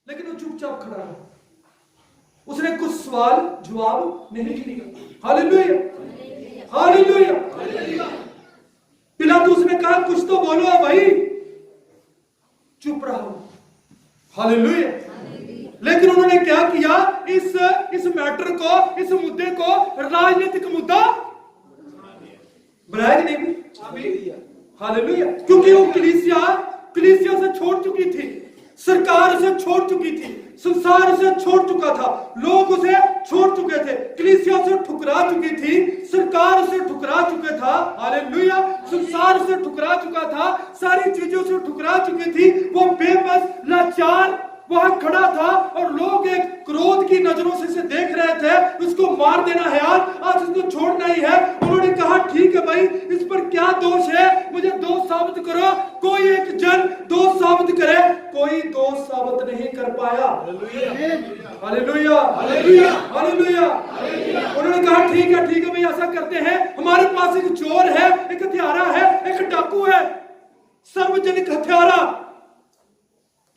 लेकिन वो चुपचाप खड़ा रहा, उसने कुछ सवाल जवाब नहीं किया। Hallelujah, hallelujah. पिलातुस ने कहा कुछ तो बोलो भाई, चुप रहा। हालेलुया। लेकिन उन्होंने क्या किया, इस मैटर को, इस मुद्दे को राजनीतिक मुद्दा बनाया कि नहीं? हालेलुया। क्योंकि वो कलीसिया से छोड़ चुकी थी, सरकार उसे छोड़ चुकी थी, संसार उसे छोड़ चुका था, लोग उसे छोड़ चुके थे, कलीसिया उसे ठुकरा चुकी थी, सरकार उसे ठुकरा चुके था। हालेलुया। संसार उसे ठुकरा चुका था, सारी चीजें उसे ठुकरा चुकी थी। वो बेबस लाचार वहां खड़ा था और लोग एक क्रोध की नजरों से इसे देख रहे थे, उसको मार देना है यार, आज इसको छोड़ना ही है। उन्होंने कहा ठीक है भाई, इस पर क्या दोष है, मुझे दोष साबित करो। कोई एक जन दोष साबित करे, कोई दोष साबित नहीं कर पाया। Hallelujah, hallelujah, hallelujah. उन्होंने कहा ठीक है भाई, ऐसा करते हैं, हमारे पास एक चोर है, एक हत्यारा है, एक डाकू है, सार्वजनिक हत्यारा,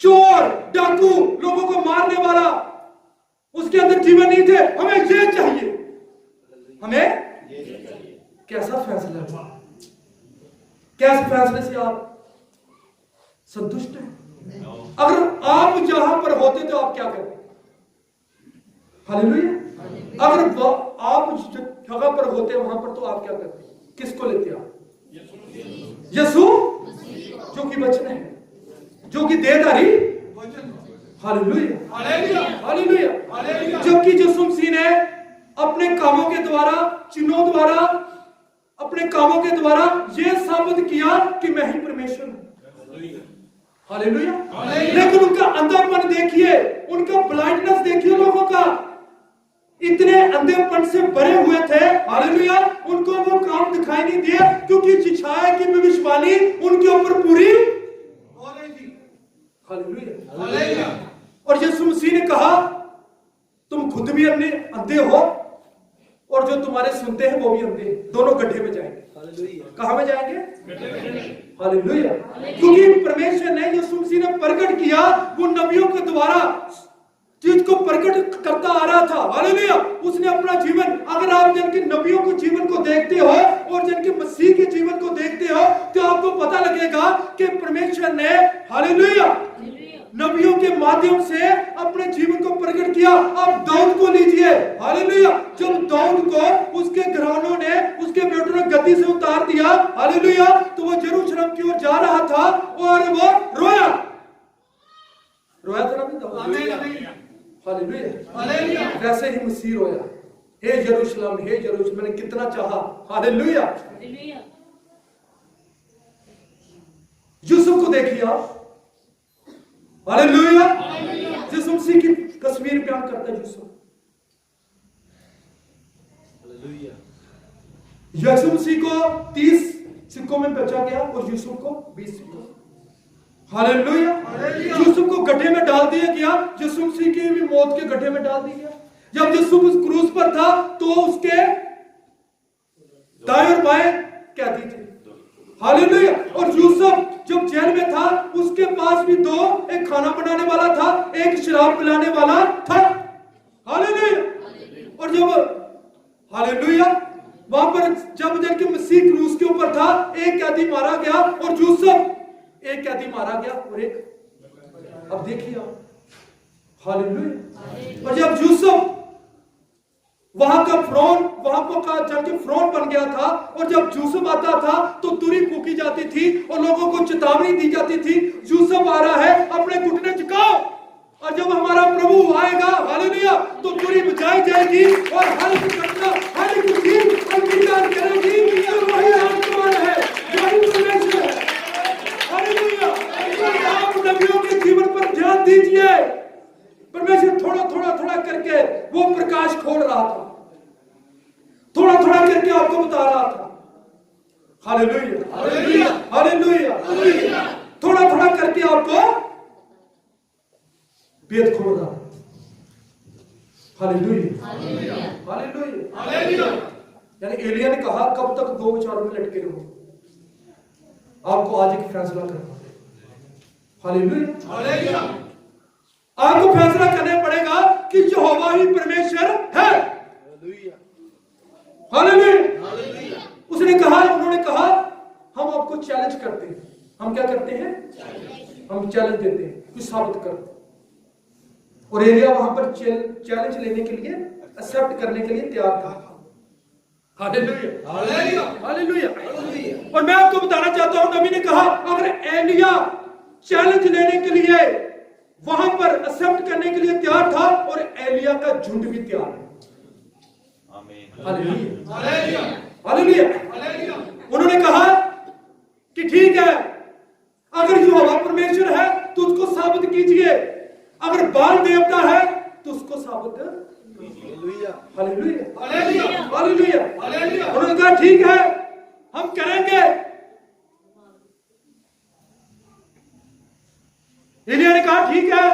चोर, डाकू, लोगों को मारने वाला, उसके अंदर जीवन नहीं थे, हमें ये चाहिए, हमें। कैसा फैसला हुआ, कैसे फैसले से आप संतुष्ट हैं? अगर आप जहां पर होते तो आप क्या करते? हालेलुया। अगर आप जगह पर होते वहां पर तो आप क्या करते? किसको लेते आप? यीशु जो कि वचन है, जो कि देहधारी। Hallelujah, hallelujah, hallelujah. जबकि यीशु मसीह ने अपने कामों के द्वारा, चिन्हों द्वारा, अपने कामों के द्वारा यह साबित किया कि मैं ही परमेश्वर हूं। हालेलुया। लेकिन उनका अंधापन देखिए, उनका ब्लाइंडनेस देखिए, लोगों का इतने अंधेपन से भरे हुए थे। हालेलुया। उनको वो काम दिखाई नहीं दिया, क्योंकि जिछाया की भविष्यवाणी उनके ऊपर पूरी हो रही थी। हालेलुया। और यीशु मसीह ने कहा तुम खुद भी अंधे हो और जो तुम्हारे सुनते हैं वो भी अंधे, दोनों गड्ढे में जाएंगे। कहां में जाएंगे? हालेलुया। क्योंकि परमेश्वर ने, यीशु मसीह ने प्रकट किया, वो नबियों के द्वारा चीज को प्रकट करता आ रहा था। हालेलुया। उसने अपना जीवन, अगर आप जिनके नबियों के जीवन को देखते हो और जिनके मसीह के जीवन को देखते हो तो आपको पता लगेगा कि परमेश्वर ने, हालेलुया, नबियों के माध्यम से अपने जीवन को प्रकट किया। आप दाऊद को लीजिए। हालेलुया। जब दाऊद को उसके घरानों ने, उसके बेटों ने गद्दी से उतार दिया, हालेलुया, तो वो यरूशलेम की ओर जा रहा था और वो रोया था ना। हालेलुया। वैसे ही मसीह रोया, हे यरूशलेम, हे यरूशलेम, मैंने कितना चाहा। हालेलुया। यूसुफ को देखिए आप। हालेलुया। यीशु मसीह की तस्वीर बयान करता है यूसुफ। यीशु मसीह को 30 सिक्कों में बेचा गया और यूसुफ को 20 सिक्कों। हालेलुया। यूसुफ को गड्ढे में डाल दिया गया, यीशु मसीह की भी मौत के गड्ढे में डाल दिया गया। जब यीशु उस क्रूस पर था तो उसके दाएं और बाएं कैदी थे। हालेलुया। और यूसुफ जब जेल में था, उसके पास भी दो, एक खाना बनाने वाला था, एक शराब पिलाने वाला था। हालेलुया। और जब, हालेलुया, वहां पर जब जबकि मसीह क्रूस के ऊपर था, एक कैदी मारा गया और यूसुफ, एक कैदी मारा गया और एक, अब देखिए आप। हालेलुया। और जब यूसुफ वहां का जबकि फ्रॉन बन गया था, और जब यूसुफ आता था तो तुरी फूकी जाती थी और लोगों को चेतावनी दी जाती थी, यूसुफ आ रहा है, अपने घुटने झुकाओ, और जब हमारा प्रभु आएगा, हालेलुया, तो तुरी बजाई जाएगी और हर एक घटना, हर एक चीज अंगीकार करेगी कि वही आत्मा है, वही परमेश्वर है। हालेलुया। आप नबियों के जीवन पर ध्यान दीजिए। परमेश्वर थोड़ा करके वो प्रकाश खोल रहा था, थोड़ा करके आपको बता रहा था। Hallelujah, hallelujah, hallelujah. थोड़ा करके आपको भेद खोल रहा। Hallelujah, hallelujah. यानी एलिया ने कहा कब तक दो विचारों में लटके रहो, आपको आज एक फैसला करना है। हालेलुया। आपको फैसला करना पड़ेगा कि यहोवा ही परमेश्वर है। हालेलुया। उसने कहा, उन्होंने कहा हम आपको चैलेंज करते हैं। हम क्या करते हैं? हम चैलेंज देते हैं, कुछ साबित करते हैं। और एलिया वहां पर चैलेंज लेने के लिए, एक्सेप्ट करने के लिए तैयार था। Hallelujah, hallelujah, hallelujah. और मैं आपको बताना चाहता हूं, नबी ने कहा अगर एलिया चैलेंज लेने के लिए वहां पर एक्सेप्ट करने के लिए तैयार था, और एलिया का झुंड भी तैयार है। Hallelujah, hallelujah, hallelujah. उन्होंने कहा कि ठीक है, अगर यहोवा परमेश्वर है तो उसको साबित कीजिए, अगर बाल देवता है तो उसको साबित। Hallelujah, hallelujah, hallelujah, hallelujah. उन्होंने कहा ठीक है, हम करेंगे। एलिया ने कहा ठीक है,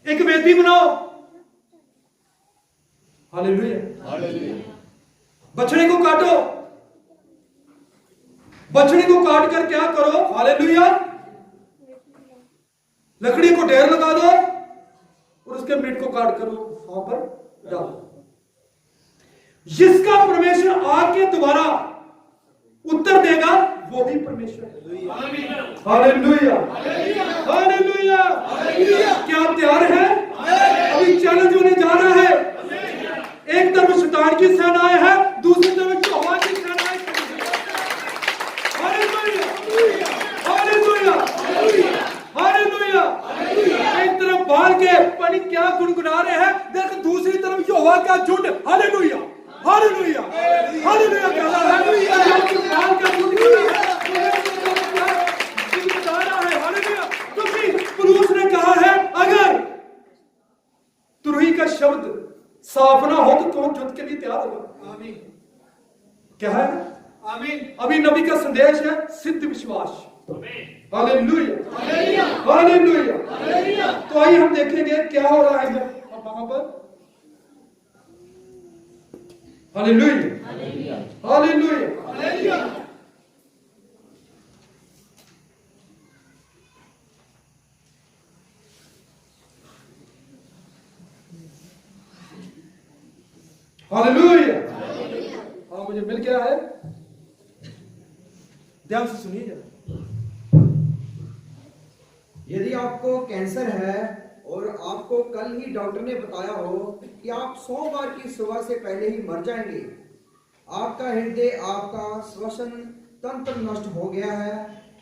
एक वेदी बनाओ। Hallelujah, hallelujah. बछड़े को काटो, बछड़े को काट कर क्या करो? हालेलुया, लकड़ी को ढेर लगा दो और उसके मीट को काट कर वहां पर डालो। जिसका परमेश्वर आके दोबारा उत्तर देगा वो ही परमेश्वर है। Hallelujah, hallelujah, hallelujah. क्या आप तैयार हैं? अभी चैलेंज होने जा रहा है। एक तरफ शैतान की सेनाएं हैं, दूसरी तरफ यहोवा की सेनाएं खड़ी हैं। Hallelujah, hallelujah, hallelujah. एक तरफ बाल के पानी क्या गुनगुना रहे हैं, देख दूसरी तरफ यहोवा का झुंड। हालेलुया, हालेलुया, हालेलुया कह रहा है। बाल का झुंड बता रहा है। हालेलुया, क्योंकि पुरुष ने कहा है अगर तुरही का शब्द साफ ना हो तो कौन युद्ध के लिए तैयार होगा? आमीन। क्या है? आमीन। अभी नबी का संदेश है सिद्ध विश्वास। Hallelujah, hallelujah, hallelujah, hallelujah. तो आइए हम देखेंगे क्या हो रहा है वहां पर। Hallelujah, hallelujah, hallelujah, hallelujah. Hallelujah, हाँ मुझे मिल गया है। ध्यान से सुनिए जरा। यदि आपको कैंसर है और आपको कल ही डॉक्टर ने बताया हो कि आप सोमवार की सुबह से पहले ही मर जाएंगे, आपका हृदय, आपका श्वसन तंत्र नष्ट हो गया है,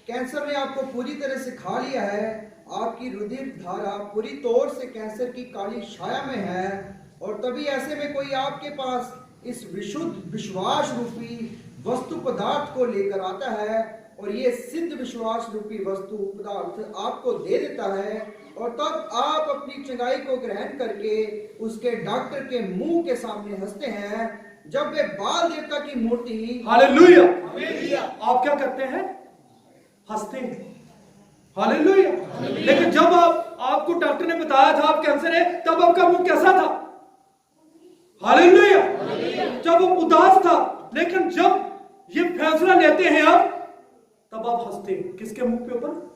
कैंसर ने आपको पूरी तरह से खा लिया है, आपकी रुधिर धारा पूरी तौर से कैंसर की काली छाया में है, और तभी ऐसे में कोई आपके पास इस विशुद्ध विश्वास रूपी वस्तु पदार्थ को लेकर आता है, और ये सिद्ध विश्वास रूपी वस्तु पदार्थ आपको दे देता है, और तब आप अपनी चंगाई को ग्रहण करके उसके डॉक्टर के मुंह के सामने हंसते हैं, जब वे बाल देवता की मूर्ति। हालेलुया, आप क्या करते हैं? हंसते हैं। हालेलुया। लेकिन जब आपको डॉक्टर ने बताया था आप कैंसर है, तब आपका मुंह कैसा था? हालेलुया। जब वो उदास था। लेकिन जब ये फैसला लेते हैं आप, तब आप हंसते हैं। किसके मुंह के ऊपर?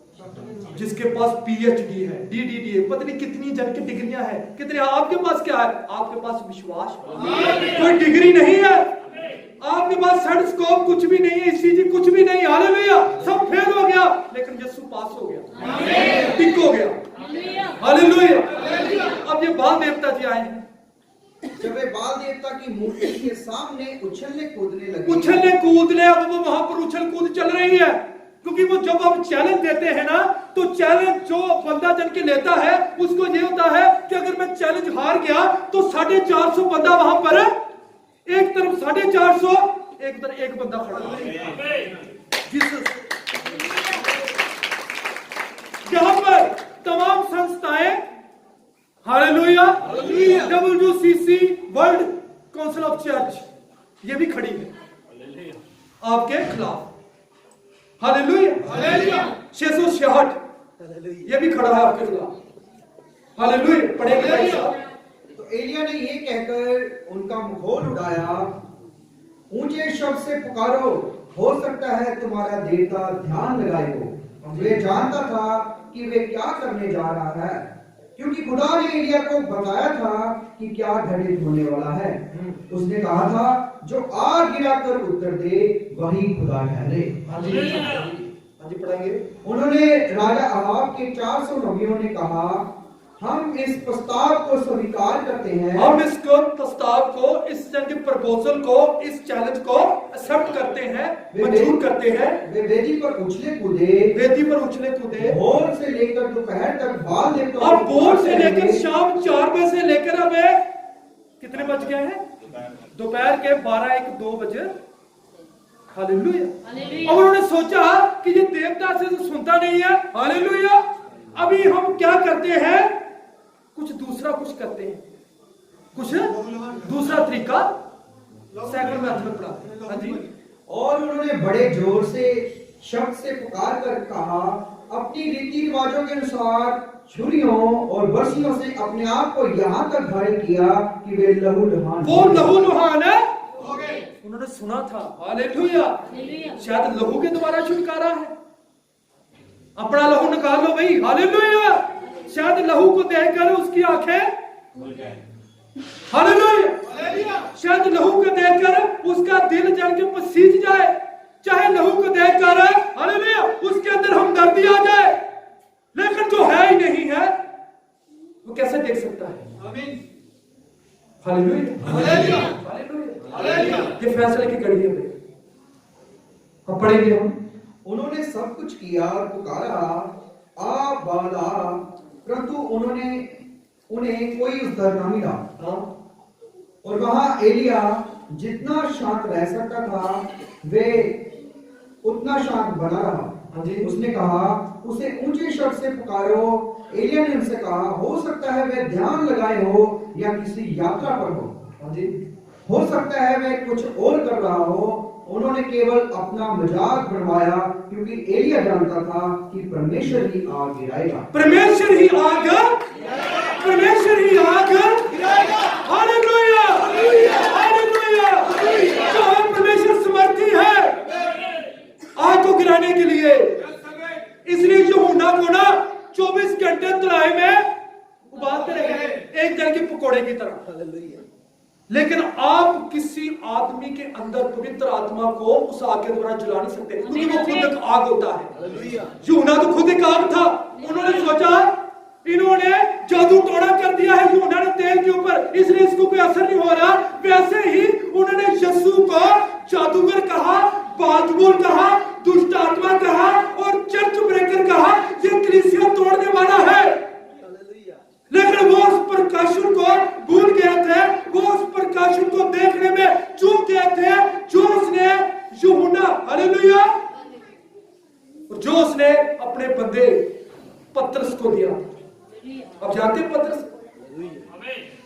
जिसके पास पीएचडी है, डीडीडी है, पता नहीं कितनी जन की डिग्रियां है, कितने। आपके पास क्या है? आपके पास विश्वास। कोई डिग्री नहीं है आपके पास, सर्टिफिकेट कुछ भी नहीं है, ईसीजी कुछ भी नहीं। हालेलुया, सब फेल हो गया, लेकिन यीशु पास हो गया, टिक हो गया। हालेलुया। अब ये बाल देवता जी आए हैं। जब वे बाल देवता की मूर्ति के सामने उछलने कूदने लगे, अब वो वहां पर उछल कूद चल रही है, क्योंकि वो जब आप चैलेंज देते हैं ना, तो चैलेंज जो बंदा जन के लेता है उसको ये होता है कि अगर मैं चैलेंज हार गया तो 450 बंदा वहां पर, एक तरफ 450, एक तरफ एक बंदा खड़ा है। यहां पर तमाम संस्थाएं, hallelujah, WCC world council of church, ये भी खड़ी है आपके खिलाफ। Hallelujah, hallelujah. 666 ये भी खड़ा है आपके खिलाफ। हालेलुया, पढ़ेंगे। तो एलिया ने ये कहकर उनका मुखौल उड़ाया, ऊंचे शब्द से पुकारो, हो सकता है तुम्हारा देवता ध्यान लगाए हो। वे जानता था कि वे क्या करने जा रहा है, क्योंकि खुदा ने एलिया को बताया था कि क्या घटित होने वाला है। उसने कहा था, जो आग गिराकर उत्तर दे वही खुदा ठहरे। हाँ जी पढ़ाएंगे। उन्होंने राजा अहाब के 400 नबियों ने कहा, हम इस प्रस्ताव को स्वीकार करते हैं, हम इसको प्रस्ताव को, इस प्रपोजल को, इस चैलेंज को एक्सेप्ट करते हैं, मंजूर करते हैं। वे वेदी पर उछले कूदे, वेदी पर उछले कूदे, भोर से लेकर दोपहर तक बाल देवताओं अब भोर से लेकर शाम 4 बजे से लेकर अब कितने बज गए हैं? दोपहर के 12, 1, 2 बजे। हालेलुया। और उन्होंने सोचा कि ये देवता से तो सुनता नहीं है। हालेलुया। अभी हम क्या करते हैं? कुछ दूसरा कुछ करते हैं, कुछ दूसरा तरीका सेकंड मेथड में पढ़ा। हाँ जी। और उन्होंने बड़े जोर से शब्द से पुकार कर कहा, अपनी रीति रिवाजों के अनुसार छुरियों और बर्छियों से अपने आप को यहाँ तक घायल किया कि वे लहूलुहान। वो लहूलुहान है। उन्होंने सुना था। हालेलुया। शायद लहू के द्वारा छुटकारा है। अपना लहू निकाल लो भाई। हालेलुया। शायद लहू को देखकर उसकी आंखें, हालेलुया, शायद लहू को देखकर उसका दिल जल के पसीज जाए। चाहे लहू को देखकर, हालेलुया, उसके अंदर हमदर्दी आ जाए, लेकिन जो है ही नहीं है वो कैसे देख सकता है? आमीन। हालेलुया। हालेलुया। ये फैसले की घड़ी है। अब पढ़ेंगे हम। उन्होंने सब कुछ किया और पुकारा, आ बाला, परंतु उन्हें कोई उत्तर न मिला। और वहां एलिया जितना शांत रह सकता था वे उतना शांत बना रहा। उसने कहा, उसे ऊंचे शब्द से पुकारो। एलिया ने उनसे कहा, हो सकता है वे ध्यान लगाए हो या किसी यात्रा पर हो सकता है वे कुछ और कर रहा हो। उन्होंने केवल अपना मजाक बनवाया, क्योंकि एलिया जानता था कि परमेश्वर ही आग गिराएगा। परमेश्वर ही आग, परमेश्वर ही आग गिराएगा। हालेलुया। हालेलुया। जो परमेश्वर समर्थी है आग को गिराने के लिए। इसलिए यूहन्ना को ना 24 घंटे तराई में उबालते रहे, एक जल के पकोड़े की तरह। लेकिन आप किसी आदमी के अंदर पवित्र आत्मा को उस आग के द्वारा जला नहीं सकते, क्योंकि वो खुद एक आग होता है। यूहन्ना तो खुद एक आग था। उन्होंने सोचा इन्होंने जादू टोना कर दिया है यूहन्ना ने तेल के ऊपर, इसलिए इसको कोई असर नहीं हो रहा। वैसे ही उन्होंने यीशु को जादूगर कहा, बालजबूल कहा, दुष्ट आत्मा कहा और चर्च ब्रेकर कहा। ये कलीसिया तोड़ने वाला है। लेकिन वो उस प्रकाशन को भूल गए थे, वो उस प्रकाशन को देखने में चूक गए थे जो उसने यूहन्ना, हालेलुया, जो उसने अपने बंदे पतरस को दिया। अब जानते हैं पतरस,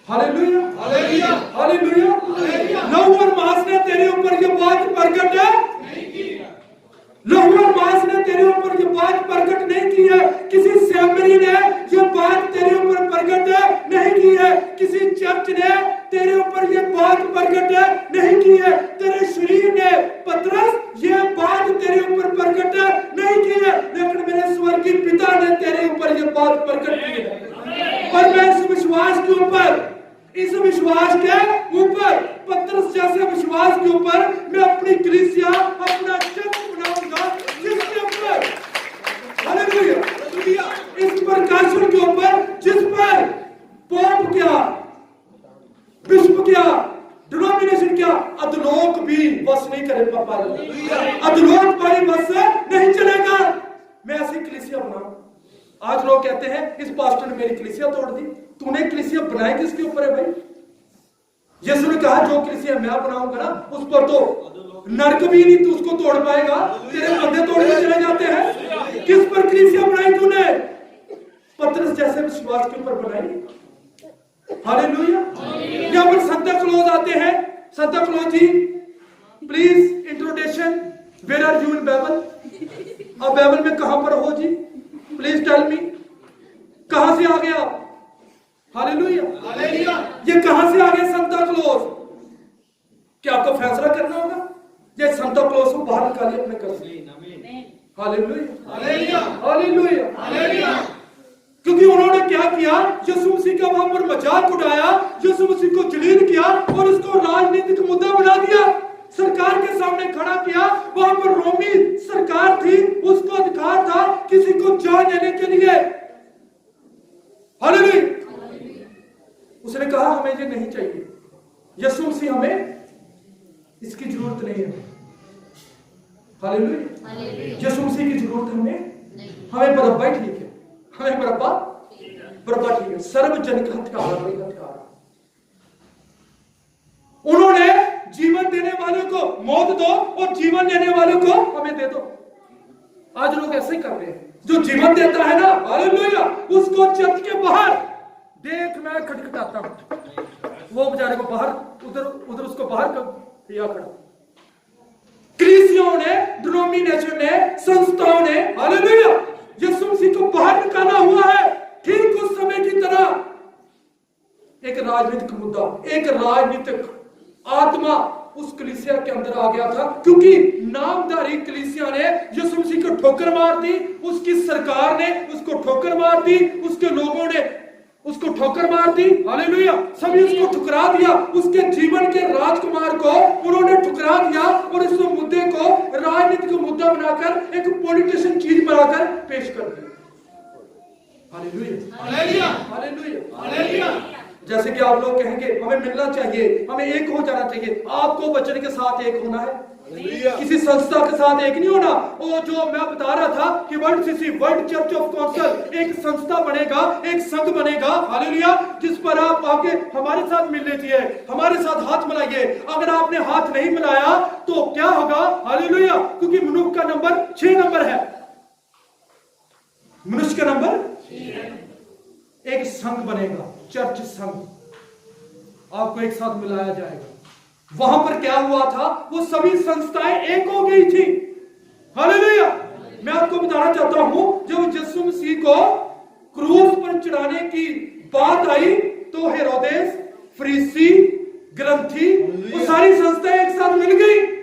हालेलुया, हालेलुया, हालेलुया। लहू और मांस ने तेरे ऊपर ये बात प्रकट नहीं की। लहू और मांस ने तेरे ऊपर ये बात प्रकट नहीं की है। किसी सेमरी ने ये बात तेरे ऊपर प्रकट नहीं की है। किसी चर्च ने तेरे ऊपर ये बात प्रकट नहीं की है। तेरे शरीर ने पतरस ये बात तेरे ऊपर प्रकट नहीं की है, लेकिन मेरे स्वर्गीय पिता ने तेरे ऊपर ये बात प्रकट की है। और मैं इस विश्वास के ऊपर, इस विश्वास के ऊपर, पतरस जैसे विश्वास के ऊपर मैं अपनी कलीसिया, अपना चर्च बनाऊंगा, जिसके ऊपर, हालेलुया, इस प्रकाशन के ऊपर जिस पर पोप क्या, विश्व क्या, डिनोमिनेशन क्या, अधलोक भी बस नहीं करे पापा। अधलोक भाई बस नहीं चलेगा। मैं ऐसी कलीसिया बनाऊं। आज लोग कहते हैं इस पास्टर ने मेरी कलीसिया तोड़ दी। तूने कलीसिया बनाई किसके ऊपर है भाई? यीशु ने कहा जो कलीसिया मैं बनाऊंगा ना उस पर तो नरक भी नहीं तू उसको तोड़ पाएगा। तेरे बंदे तोड़ के चले जाते हैं। किस पर कलीसिया बनाई तूने? पतरस जैसे विश्वास के ऊपर बनाई। हालेलुया। यहाँ पर सांता क्लॉज आते हैं। Santa Claus ji please introduction, where are you in Bible? अब बाइबल में कहां पर हो जी? प्लीज टेल मी, कहां से आ गया? Hallelujah, hallelujah. ये कहां से आ गया सांता क्लॉज? क्या आपको फैसला करना होगा? ये सांता क्लॉज को बाहर निकालिए अपने घर से। Hallelujah, hallelujah, hallelujah. हालेलुया। क्योंकि उन्होंने क्या किया, यीशु मसीह का वहां पर मजाक उड़ाया, यीशु मसीह को जलील किया और उसको राजनीतिक मुद्दा बना दिया, सरकार के सामने खड़ा किया। वहां पर रोमी सरकार थी, उसको अधिकार था किसी को जान देने के लिए। हालेलुया। उसने कहा हमें ये नहीं चाहिए, यीशु मसीह हमें इसकी जरूरत नहीं है। हालेलुया। यीशु मसीह की जरूरत हमें बरअब्बा ही ठीक है, हमें बरअब्बा ठीक है। सर्वजनिक हत्यारा, उन्होंने जीवन देने वाले को मौत दो और जीवन देने वाले को हमें दे दो। आज लोग ऐसे ही कर रहे हैं, जो जीवन देता है ना, हालेलुया, उसको चर्च के बाहर देख मैं खटखटाता हूं, वो बेचारे को बाहर उधर उसको बाहर किया खड़ा। कलीसियाओं ने, डिनोमिनेशन ने, संस्थाओं ने, हालेलुया, यीशु मसीह को बाहर निकाला हुआ है। ठीक उस समय की तरह एक राजनीतिक मुद्दा, एक राजनीतिक आत्मा उस कलीसिया के अंदर आ गया था, क्योंकि नामधारी कलीसिया ने यीशु मसीह को ठोकर मार दी, उसकी सरकार ने उसको ठोकर मार दी, उसके लोगों ने उसको ठोकर मार दी। हालेलुया, सभी उसको ठुकरा दिया, उसके जीवन के राजकुमार को उन्होंने ठुकरा दिया और इस मुद्दे को राजनीतिक मुद्दा बनाकर एक पॉलिटिशियन चीज बनाकर पेश कर दिया। Hallelujah, hallelujah, hallelujah, hallelujah. जैसे कि आप लोग कहेंगे हमें मिलना चाहिए, हमें एक हो जाना चाहिए। आपको वचन के साथ एक होना है, किसी संस्था के साथ एक नहीं होना। वो जो मैं बता रहा था कि world CC, world church of council एक संस्था बनेगा, एक संघ बनेगा, हालेलुया, जिस पर आप आके हमारे साथ मिल लीजिए, हमारे साथ हाथ मिलाइए। अगर आपने हाथ नहीं मिलाया तो क्या होगा, हालेलुया, क्योंकि मनुष्य का नंबर 6 नंबर है, मनुष्य का नंबर एक संघ बनेगा, चर्च संघ, आपको एक साथ मिलाया जाएगा। वहां पर क्या हुआ था, वो सभी संस्थाएं एक हो गई थी। हालेलुया। मैं आपको बताना चाहता हूं, जब यीशु मसीह को क्रूस पर चढ़ाने की बात आई तो हेरोदेस, फरीसी, ग्रंथी, वो सारी संस्थाएं एक साथ मिल गई।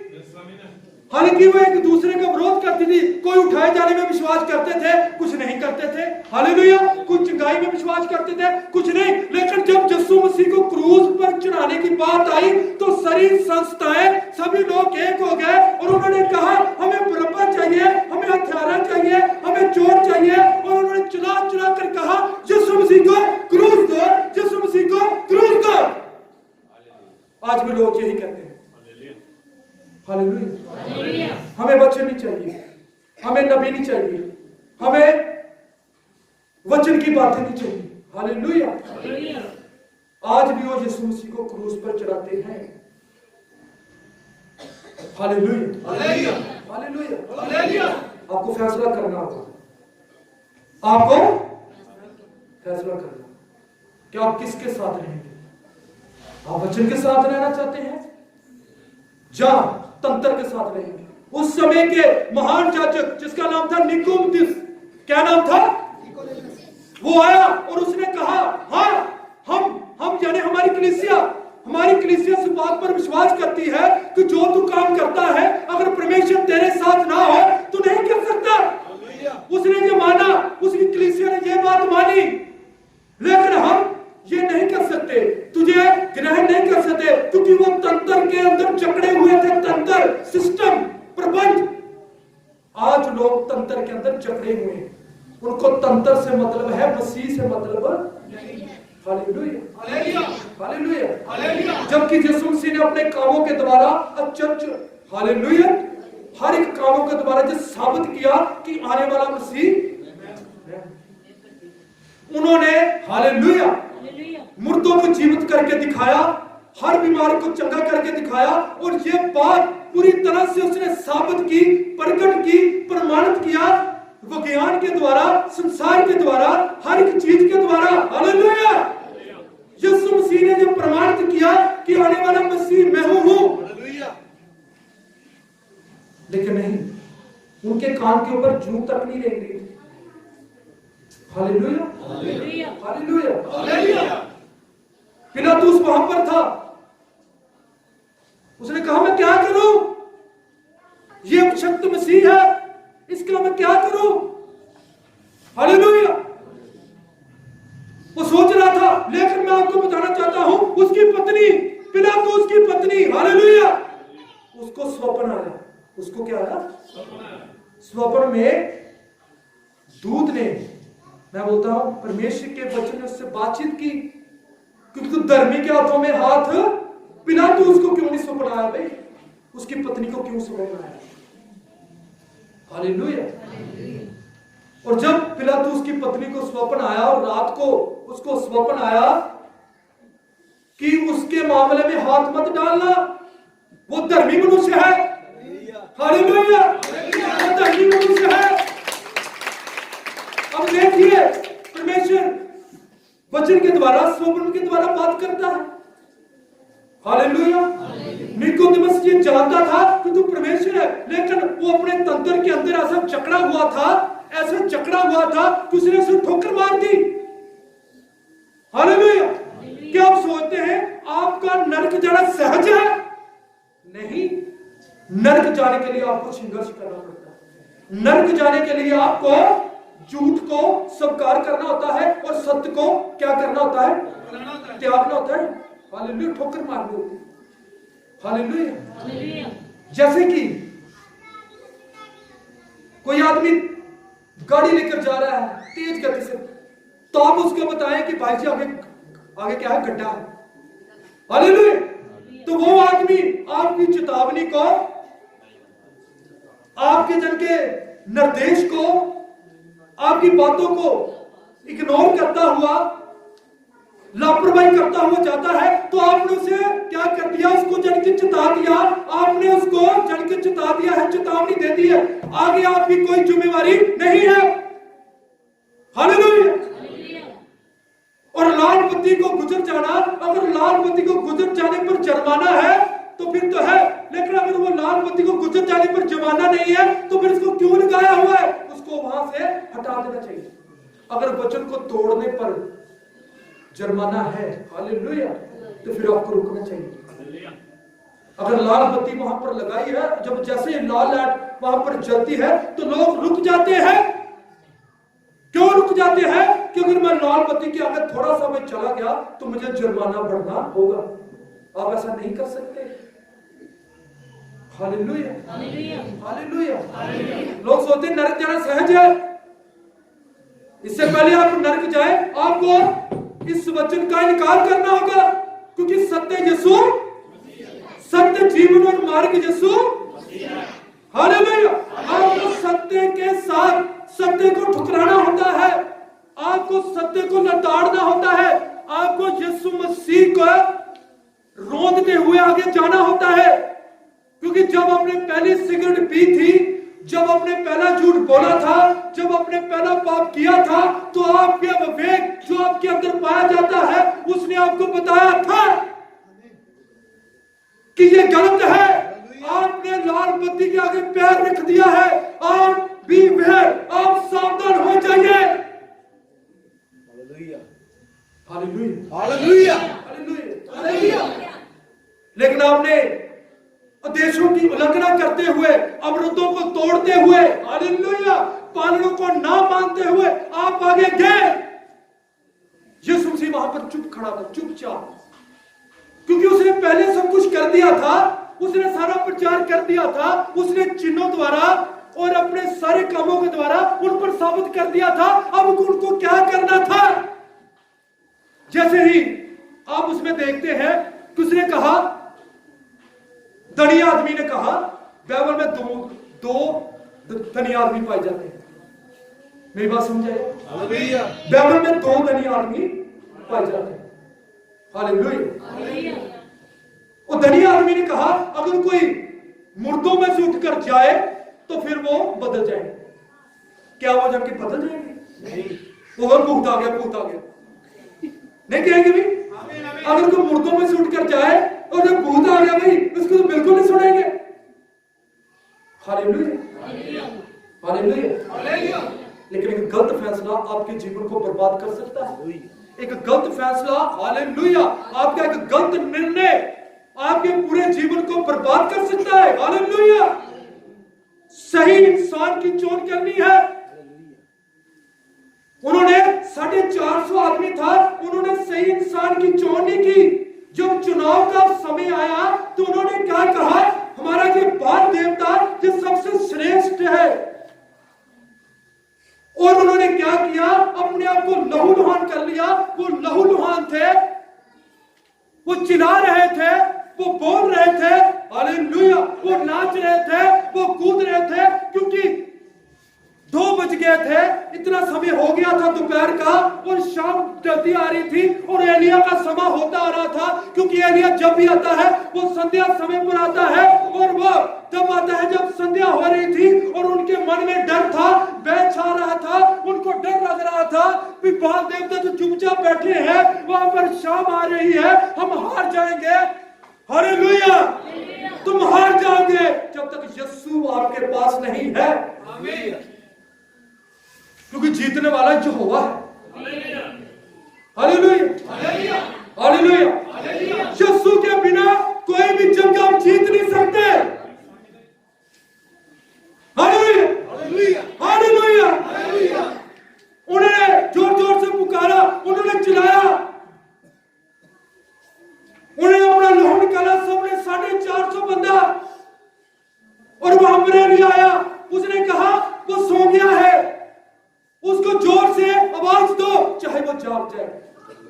हालांकि वो एक दूसरे का विरोध करती थी, कोई उठाए जाने में विश्वास करते थे, कुछ नहीं करते थे, हालेलुया, कुछ चंगाई में विश्वास करते थे, कुछ नहीं। लेकिन जब यीशु मसीह को क्रूस पर चढ़ाने की बात आई तो सारी संस्थाएं, सभी लोग एक हो गए और उन्होंने कहा हमें बरअब्बा चाहिए, हमें हत्यारा चाहिए, हमें चोर चाहिए, और उन्होंने चिल्ला चिल्ला कर कहा यीशु मसीह को क्रूस दो, यीशु मसीह को क्रूस दो। आज भी लोग यही कहते हैं। हालेलुया। हमें वचन नहीं चाहिए, हमें नबी नहीं चाहिए, हमें वचन की बातें नहीं चाहिए। हालेलुया। आज भी वो यीशु मसीह को क्रूस पर चढ़ाते हैं। Hallelujah, hallelujah, hallelujah. आपको फैसला करना होगा, आपको फैसला करना कि आप किसके साथ रहेंगे। आप वचन के साथ रहना चाहते हैं या तंत्र के साथ रहेंगे। उस समय के महान याजक जिसका नाम था निकोदेमुस, क्या नाम था, वो आया और उसने कहा हाँ हम यानी हमारी कलीसिया इस बात पर विश्वास करती है कि जो तू काम करता है अगर परमेश्वर तेरे साथ ना हो तो नहीं कर सकता। उसने ये माना, उसकी कलीसिया ने ये बात मानी, लेकिन हम ये नहीं कर सकते, तुझे ग्रहण नहीं कर सकते, क्योंकि वो तंत्र के अंदर जकड़े हुए थे। तंत्र, सिस्टम, प्रबंध। आज लोग तंत्र के अंदर जकड़े हुए हैं, उनको तंत्र से मतलब है, मसीह से मतलब नहीं। Hallelujah, hallelujah, hallelujah. जबकि यीशु मसीह ने अपने कामों के द्वारा अचरज, हालेलुया, हर एक कामों के द्वारा जो साबित किया कि आने वाला मसीह, उन्होंने हालेलुया मुर्दों को जीवित करके दिखाया, हर बीमारी को चंगा करके दिखाया, और ये बात पूरी तरह से उसने साबित की, प्रकट की, प्रमाणित किया विज्ञान के द्वारा, संसार के द्वारा, हर एक चीज के द्वारा। हालेलुया। यीशु मसीह ने जो प्रमाणित किया कि आने वाला मसीह मैं हूं, लेकिन नहीं, उनके कान के ऊपर जूं तक नहीं रेंग रही थी। Hallelujah, hallelujah, hallelujah, hallelujah. पिलातुस वहां पर था, उसने कहा मैं क्या करूं, ये अभिषिक्त मसीह है, इसके लिए मैं क्या करूं? हालेलुया। वो सोच रहा था, लेकिन मैं आपको बताना चाहता हूं, उसकी पत्नी, पिलातुस की पत्नी, हालेलुया, उसको स्वप्न आया। उसको क्या आया? स्वप्न में दूत ने, मैं बोलता हूं परमेश्वर के वचन ने उससे बातचीत की, क्योंकि तू धर्मी के हाथों में हाथ, पिलातुस को क्यों नहीं स्वप्न आया भाई? उसकी पत्नी को क्यों स्वप्न आया? हालेलुया। और जब पिलातुस की पत्नी को स्वप्न आया और रात को उसको स्वप्न आया कि उसके मामले में हाथ मत डालना, वो धर्मी मनुष्य है। हालेलुया, वो धर्मी मनुष्य है। अब देखिए, परमेश्वर वचन के द्वारा, स्वप्न के द्वारा बात करता है। हालेलुया। निकोदेमस ये जानता था कि तू परमेश्वर है, लेकिन वो अपने तंत्र के अंदर ऐसा जकड़ा हुआ था, ऐसा जकड़ा हुआ था कि उसने उसे ठोकर मार दी। हालेलुया। क्या आप सोचते हैं आपका नरक जाना सहज है? नहीं, नरक जाने के लिए आपको संघर्ष करना पड़ता है। नरक जाने के लिए आपको झूठ को स्वीकार करना होता है और सत्य को क्या करना होता है? त्यागना होता है। हालेलुया, ठोकर मारनी होती है। हालेलुया। जैसे कि कोई आदमी गाड़ी लेकर जा रहा है तेज गति से, तो आप उसको बताएं कि भाई जी आगे आगे क्या है? गड्ढा है। हालेलुया। तो वो आदमी आपकी चेतावनी को, आपके जन के निर्देश को, आपकी बातों को इग्नोर करता हुआ, लापरवाही करता हुआ जाता है, तो आपने उसे क्या कर दिया? उसको जन के चेता दिया, आपने उसको जन के चेता दिया है, चेतावनी दे दी है। आगे आपकी कोई जिम्मेवारी नहीं है। हालेलुया। और लाल बत्ती को गुजर जाना, अगर लाल बत्ती को गुजर जाने पर जुर्माना है तो फिर तो है, लेकिन अगर वो लाल बत्ती को गुजर जाने पर जुर्माना नहीं है तो फिर उसको क्यों लगाया हुआ है? उसको वहां से हटा देना चाहिए। अगर वचन को तोड़ने पर जुर्माना है, हालेलुया, तो फिर आपको रुकना चाहिए। अगर लाल बत्ती वहां पर लगाई है, जब जैसे लाल लाइट वहां पर जलती है तो लोग रुक जाते हैं। क्यों रुक जाते हैं? क्योंकि मैं लाल बत्ती के आगे थोड़ा सा मैं चला गया तो मुझे जुर्माना भरना होगा। आप ऐसा नहीं कर सकते। Hallelujah, hallelujah. लोग सोचते हैं नरक जाना सहज है। इससे पहले आप नरक जाए, आपको इस वचन का इनकार करना होगा, क्योंकि सत्य यीशु, सत्य जीवन और मार्ग यीशु। हालेलुया। आपको सत्य के साथ सत्य को ठुकराना होता है, आपको सत्य को लताड़ना होता है, आपको यीशु मसीह को रोंदते हुए आगे जाना होता है। क्योंकि जब आपने पहली सिगरेट पी थी, जब आपने पहला झूठ बोला था, जब आपने पहला पाप किया था, तो आपके विवेक जो आपके अंदर पाया जाता है, उसने आपको बताया था कि ये गलत है। आपने लाल बत्ती के आगे पैर रख दिया है। आप बी वेयर, आप सावधान हो जाइए। Hallelujah, hallelujah, hallelujah. लेकिन आपने आदेशों की उल्लंघना करते हुए, अवरोधों को तोड़ते हुए, हालेलुया, पालनों को ना मानते हुए आप आगे गए। यीशु मसीह वहां पर चुप खड़ा था, चुपचाप, क्योंकि उसने पहले सब कुछ कर दिया था, उसने सारा प्रचार कर दिया था, उसने चिन्हों द्वारा और अपने सारे कामों के द्वारा उन पर साबित कर दिया था। अब उनको क्या करना था? जैसे ही आप उसमें देखते हैं कि उसने कहा, धनी आदमी ने कहा, बाइबल में दो धनी आदमी पाए जाते हैं। मेरी बात समझाइए। बाइबल में दो धनी आदमी पाए जाते हैं। हालेलुया। वो धनी आदमी ने कहा, अगर कोई मुर्दों में से उठकर जाए तो फिर वो बदल जाएंगे। क्या वो जाके बदल जाएंगे? नहीं। वो भूत आ गया, भूत आ गया नहीं कहेंगे भी। अगर कोई मुर्दों में से उठकर जाए और जब भूत आ गया भाई, उसको तो बिल्कुल नहीं सुनेंगे। Hallelujah, hallelujah. लेकिन एक गलत फैसला आपके जीवन को बर्बाद कर सकता है। एक गलत फैसला, हालेलुया, आपका एक गलत निर्णय आपके पूरे जीवन को बर्बाद कर सकता है। हालेलुया। सही इंसान की चोन करनी है। उन्होंने 450 आदमी था, उन्होंने सही इंसान की चोन नहीं की। जब चुनाव का समय आया तो उन्होंने क्या कहा, हमारा ये बाल देवता ये सबसे श्रेष्ठ है। और उन्होंने क्या किया, अपने आप को लहूलुहान कर लिया। वो लहूलुहान थे, वो चिल्ला रहे थे, वो बोल रहे थे हालेलुया, वो नाच रहे थे, वो कूद रहे थे, क्योंकि 2 बज गए थे, इतना समय हो गया था दोपहर का और शाम ढलती आ रही थी और एलिया का समय होता आ रहा था। क्योंकि एलिया जब भी आता है वो संध्या समय पर आता है और वो तब आता है जब संध्या हो रही थी और उनके मन में डर था, भय छा रहा था, उनको डर लग रहा था कि बाल देवता तो चुपचाप बैठे हैं, वहां पर शाम आ रही है, हम हार जाएंगे। हालेलुया, तुम हार जाओगे जब तक यीशु आपके पास नहीं है। क्योंकि जीतने वाला यहोवा है। Hallelujah, hallelujah. यीशु के बिना कोई भी जंग आप जीत नहीं सकते। Hallelujah, hallelujah. उन्होंने जोर जोर से पुकारा, उन्होंने चिल्लाया, उन्होंने अपना लहू निकाला, सबने 450 बंदा। और वहां पर एलिया आया, उसने कहा वो सो गया है, उसको जोर से आवाज दो चाहे वो जाग जाए।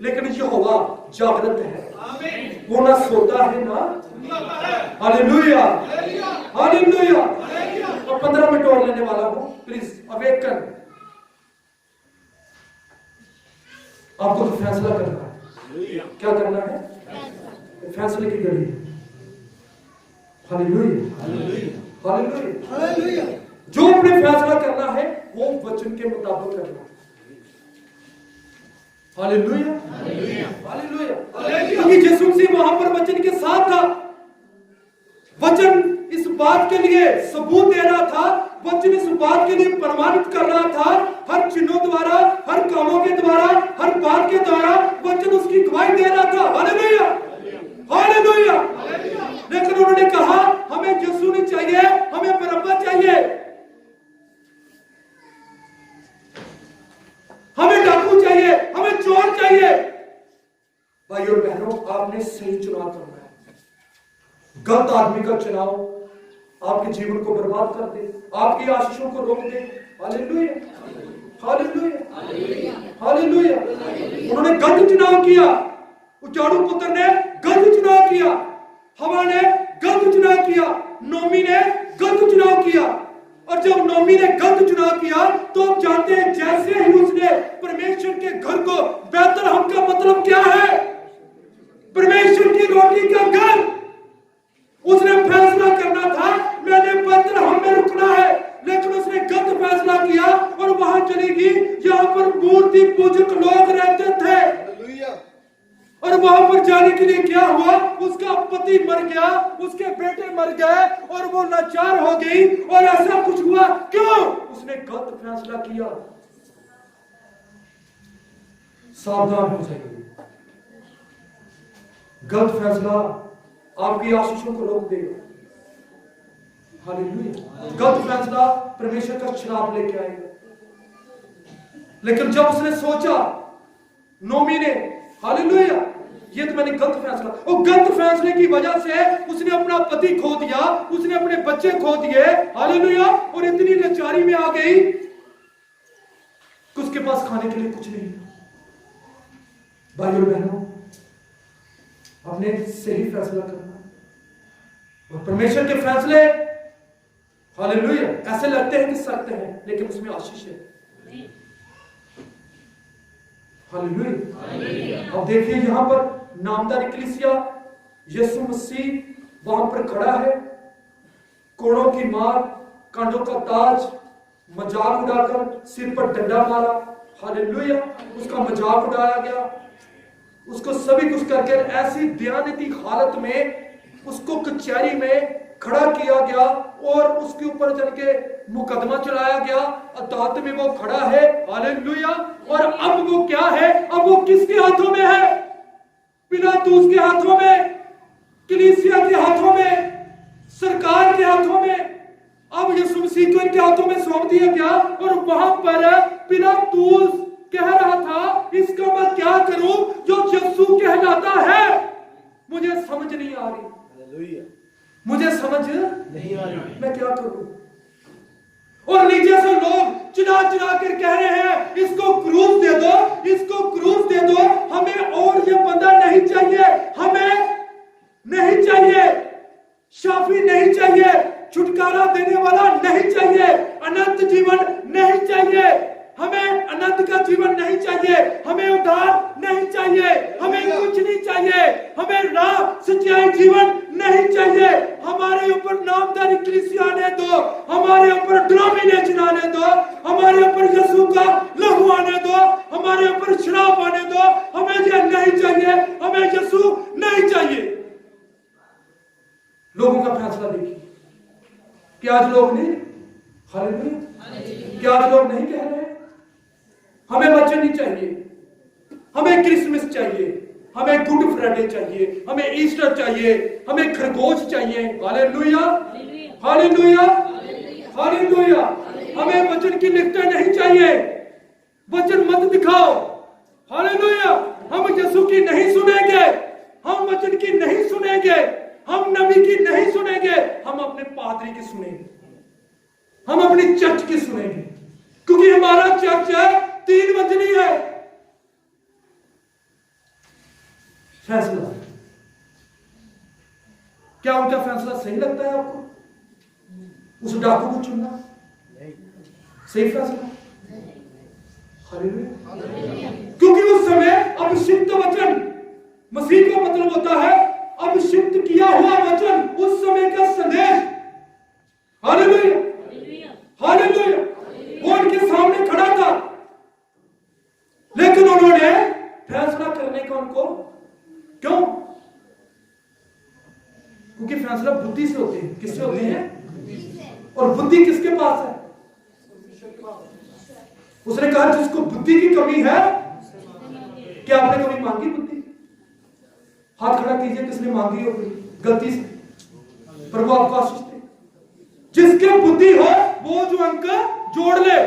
लेकिन यहोवा जागृत है, वो ना सोता है ना। Hallelujah, hallelujah. और 15 मिनट और लेने वाला हूं, प्लीज अवेकन। आपको तो फैसला करना है। क्या करना है? फैसले की घड़ी। Hallelujah, hallelujah, hallelujah. जो अपने फैसला करना है वो वचन के मुताबिक करना है। Hallelujah, hallelujah. क्योंकि यीशु मसीह वहां पर वचन के साथ था। वचन इस बात के लिए सबूत दे रहा था, वचन इस बात के लिए प्रमाणित कर रहा था, हर चिन्हों द्वारा, हर कामों के द्वारा, हर बात के द्वारा वचन उसकी गवाही दे रहा था। Hallelujah, hallelujah. लेकिन उन्होंने कहा हमें यीशु नहीं चाहिए, हमें बरअब्बा चाहिए, हमें डाकू चाहिए, हमें चोर चाहिए। भाई और बहनों, आपने सही चुनाव करना है। गलत आदमी का चुनाव आपके जीवन को बर्बाद कर दे, आपकी आशीषों को रोक दे। Hallelujah, hallelujah, hallelujah. उन्होंने गलत चुनाव किया, उचाड़ू पुत्र ने गलत चुनाव किया, हवा ने गलत चुनाव किया, नोमी ने गलत चुनाव किया। और जब नोमी ने गलत चुनाव किया तो आप जानते हैं जैसे ही उसने परमेश्वर के घर को, बैतलहम का मतलब क्या है? परमेश्वर की रोटी का घर। उसने फैसला करना था मैंने बैतलहम में रुकना है, लेकिन उसने गलत फैसला किया और वहां चली गई जहां पर मूर्ति पूजक लोग रहते थे। और वहां पर जाने के लिए क्या हुआ, उसका पति मर गया, उसके बेटे मर गए और वो लाचार हो गई। और ऐसा कुछ हुआ क्यों? उसने गलत फैसला किया। सावधान हो जाइए, गलत फैसला आपकी आशीषों को रोक देगा। हालेलुया। गलत फैसला परमेश्वर का श्राप लेके आएगा। लेकिन जब उसने सोचा, नोमी ने, हालेलुया, ये तो मैंने गलत फैसला, और गलत फैसले की वजह से उसने अपना पति खो दिया, उसने अपने बच्चे खो दिए। हालेलुया। और इतनी लाचारी में आ गई कि उसके पास खाने के लिए कुछ नहीं था। भाइयों बहनों, हमने सही फैसला करना। और परमेश्वर के फैसले, हालेलुया, ऐसे लगते हैं कि सख्त हैं, लेकिन उसमें आशीष है। हालेलुया। अब देखिए यहां पर नामदार इक्लीसिया, यीशु मसीह वहां पर खड़ा है, कोड़ों की मार, कांटों का ताज, मजाक उड़ाकर सिर पर डंडा मारा। हालेलुया। उसका मजाक उड़ाया गया, उसको सभी कुछ करके ऐसी दयानिधि हालत में उसको कचहरी में खड़ा किया गया और उसके ऊपर चल के मुकदमा चलाया गया। अदालत में वो खड़ा है। हालेलुया। और अब वो क्या है? अब वो किसके हाथों में है? पिलातूस के हाथों में, कलीसिया के हाथों में, सरकार के हाथों में। अब यीशु मसीह को इनके हाथों में सौंप दिया गया और वहां पर पिलातुस कह रहा था, इसका मैं क्या करूं जो यीशु कहलाता है? मुझे समझ नहीं आ रही, मुझे समझ नहीं आ रही, मैं क्या करूं? और नीचे से लोग चिल्ला चिल्ला कर कह रहे हैं, इसको क्रूस दे दो, इसको क्रूस दे दो, हमें और ये बंदा नहीं चाहिए, हमें नहीं चाहिए, शाफी नहीं चाहिए, छुटकारा देने वाला नहीं चाहिए, अनंत जीवन नहीं चाहिए, हमें अनंत का जीवन नहीं चाहिए, हमें उद्धार नहीं चाहिए, हमें कुछ नहीं चाहिए, हमें राह सच्चाई जीवन नहीं चाहिए, हमारे ऊपर नामदारी कलीसिया आने दो, हमारे ऊपर डिनोमिनेशन आने दो, हमारे ऊपर यीशु का लहू आने दो, हमारे ऊपर शराब आने दो, हमें ये नहीं चाहिए, हमें यीशु नहीं चाहिए। लोगों का फैसला देखिए, क्या आज लोग नहीं, हालेलुया, क्या आज लोग नहीं कह रहे हमें वचन नहीं चाहिए, हमें क्रिसमस चाहिए, हमें गुड फ्राइडे चाहिए, हमें ईस्टर चाहिए, हमें खरगोश चाहिए, हालेलुया, हालेलुया, हालेलुया, हमें वचन की लिखतें नहीं चाहिए, वचन मत दिखाओ, हालेलुया, हम यीशु की नहीं सुनेंगे, हम वचन की नहीं सुनेंगे, हम नबी की नहीं सुनेंगे, हम अपने पादरी की सुनेंगे, हम अपनी चर्च की सुनेंगे, क्योंकि हमारा चर्च है 3 मंजिली है। फैसला, क्या उनका फैसला सही लगता है आपको? उस डाकू को चुनना सही फैसला? हालेलुया, क्योंकि उस समय अभिषिक्त वचन, मसीह का मतलब होता है अभिषिक्त किया हुआ वचन, उस समय का संदेश, हालेलुया, हालेलुया, वो उनके सामने खड़ा था, लेकिन उन्होंने फैसला करने का उनको, क्यों? क्योंकि फैसला बुद्धि से होते हैं, किससे होते हैं? और बुद्धि किसके पास है? उसने कहा जिसको बुद्धि की कमी है, क्या आपने कभी मांगी बुद्धि? हाथ खड़ा कीजिए, किसने मांगी होगी गलती से? प्रभु आपको आशीष दे। जिसके बुद्धि हो वो जो अंक जोड़ ले,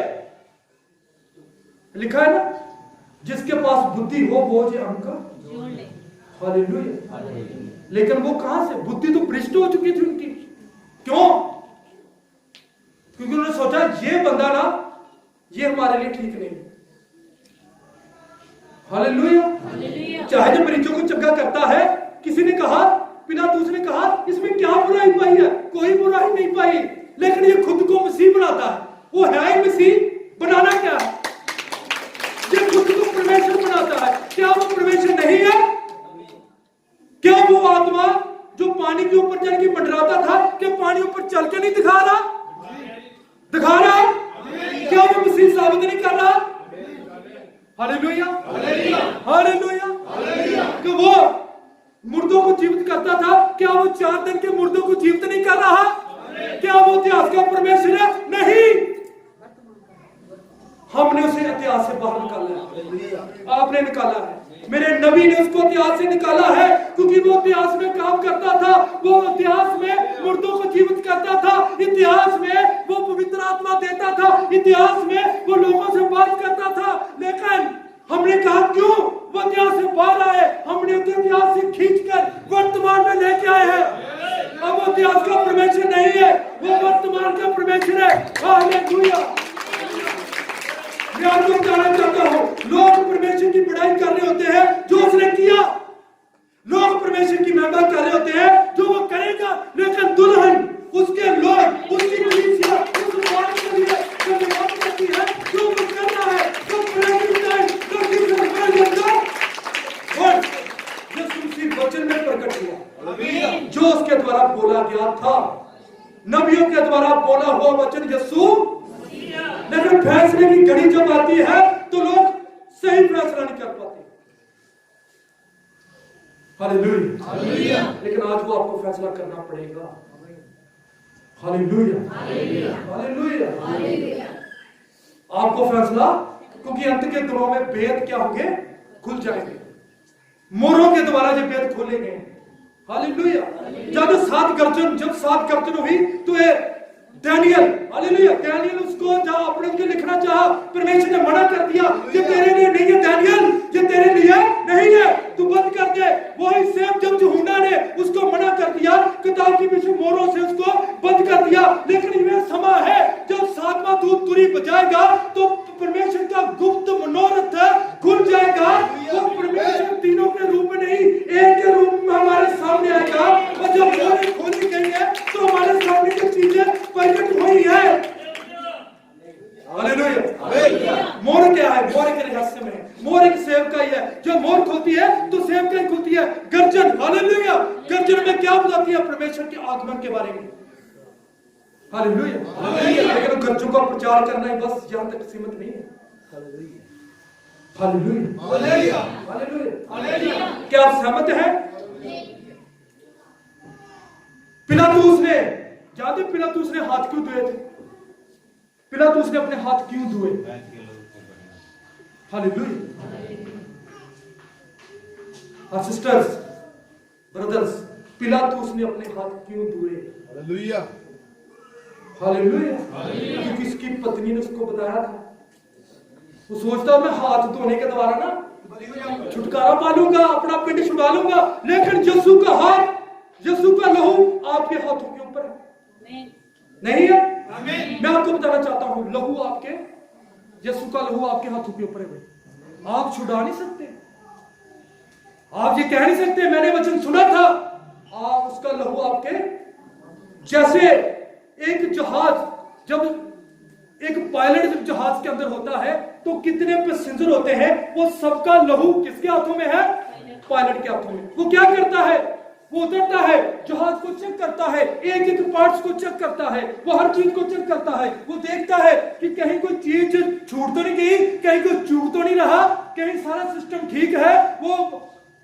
लिखा है ना, जिसके पास बुद्धि हो वो जो अंक जोड़ ले, हालेलुया। लेकिन वो कहां से? बुद्धि तो भ्रष्ट हो चुकी थी उनकी, क्यों? क्योंकि उन्होंने सोचा ये बंदा ना, ये हमारे लिए ठीक नहीं, हालेलुया। चाहे जो मरीजों को चंगा करता है, किसी ने कहा, पिलातुस ने कहा इसमें क्या बुराई पाई है? कोई बुराई नहीं पाई, लेकिन ये खुद को मसीह बनाता है। वो है ही मसीह, बनाना क्या है? ये खुद को परमेश्वर बनाता है, क्या वो परमेश्वर नहीं है? क्या वो आत्मा जो पानी के ऊपर चल के मंडराता था, क्या पानी ऊपर चल के नहीं दिखा रहा? दिखा रहा है? क्या वो मसीह साबित नहीं कर रहा? Hallelujah, hallelujah. कि वो मुर्दों को जीवित करता था, क्या वो 4 दिन के मुर्दों को जीवित नहीं कर रहा? क्या वो इतिहास का परमेश्वर है? नहीं, हमने उसे इतिहास से बाहर निकाला है, आपने निकाला है, मेरे नबी ने उसको इतिहास से निकाला है, क्योंकि वो इतिहास में काम करता था, वो इतिहास में मुर्दों को जीवित करता था, इतिहास में वो पवित्र आत्मा देता था, इतिहास में वो लोगों से बात करता था। लेकिन हमने कहा क्यों वो इतिहास से बाहर आए? हमने उसे इतिहास से खींचकर वर्तमान में लेके आए हैं। अब वो इतिहास का परमेश्वर नहीं है, वो वर्तमान का परमेश्वर है। हालेलुया। मैं आपको कहना चाहता हूं, लोग परमेश्वर की बड़ाई कर रहे होते हैं जो उसने किया, लोग परमेश्वर की महिमा कर रहे होते हैं जो वो करेगा, लेकिन दुल्हन, उसके लोग, उसकी कलीसिया उस बात के लिए धन्यवाद करती है जो वो कर रहा है, जो परमेश्वर है, जो किसी कर लेगा। और यीशु मसीह वचन में प्रकट हुआ, जो उसके द्वारा बोला गया था, नबियों के द्वारा बोला हुआ वचन यीशु। लेकिन फैसले की घड़ी जब आती है तो लोग सही फैसला नहीं कर पाते। हालेलुया। लेकिन आज वो आपको फैसला करना पड़ेगा। Hallelujah, hallelujah. आपको फैसला, क्योंकि अंत के दिनों में भेद क्या होंगे? खुल जाएंगे, मोरों के द्वारा जो भेद खोले गए। हालेलुया। जब 7 गर्जन हुई तो डैनियल, हालेलुया, डैनियल उसको जहां अपने लिए लिखना चाहा, परमेश्वर ने मना कर दिया, ये तेरे लिए नहीं है डैनियल, ये तेरे लिए नहीं है, तू बंद कर दे। वही सेम जब यूहन्ना ने उसको मना कर दिया, किताब के पीछे मोहरों से उसको बंद कर दिया। लेकिन यह समय है जब सातवां दूत तुरी बजाएगा तो परमेश्वर का गुप्त मनोरथ खुल जाएगा। वो परमेश्वर तीनों के रूप में नहीं, एक के रूप में हमारे सामने आएगा। और जब मोहरें खोली गई है तो हमारे सामने की चीजें प्रकट हुई है। हालेलुया। मोर क्या है? मोर के रहस्य में मोर एक सेवका ही है। जो मोर खोलती है तो सेवका ही खोलती है। गर्जन, हालेलुया, गर्जन में क्या बताती है? परमेश्वर के आगमन के बारे में। हालेलुया। लेकिन गर्जों का प्रचार करना ही बस यहां तक सीमित नहीं है। हालेलुया। हालेलुया। क्या आप सहमत हैं? पिलातूस ने, जानते पिलातूस ने हाथ क्यों धोए थे? पिलातूस ने अपने हाथ क्यों धोए? हालेलुया। और सिस्टर्स, ब्रदर्स, पिलातूस ने अपने हाथ क्यों धोए? हालेलुया। हालेलुया। क्योंकि उसकी पत्नी ने उसको बताया था। वो सोचता मैं हाथ धोने के द्वारा ना छुटकारा पा लूंगा, अपना पिंड छुड़ा लूंगा। लेकिन यीशु का हाथ, यीशु का लहू आपके हाथों के ऊपर है, नहीं है? मैं आपको बताना चाहता हूं, लहू आपके, यीशु का लहू आपके हाथों के ऊपर है भाई। आप छुड़ा नहीं सकते, आप ये कह नहीं सकते मैंने वचन सुना था। आप उसका लहू आपके, जैसे एक जहाज, जब एक पायलट जब जहाज के अंदर होता है तो कितने पैसेंजर होते हैं, वो सबका लहू किसके हाथों में है? पायलट के हाथों में। वो क्या करता है? वो उतरता है, जहाज को चेक करता है, एक एक पार्ट्स को चेक करता है, वो हर चीज को चेक करता है। वो देखता है कि कहीं कोई चीज छूट तो नहीं गई, कहीं कोई चूक तो नहीं रहा, कहीं सारा सिस्टम ठीक है। वो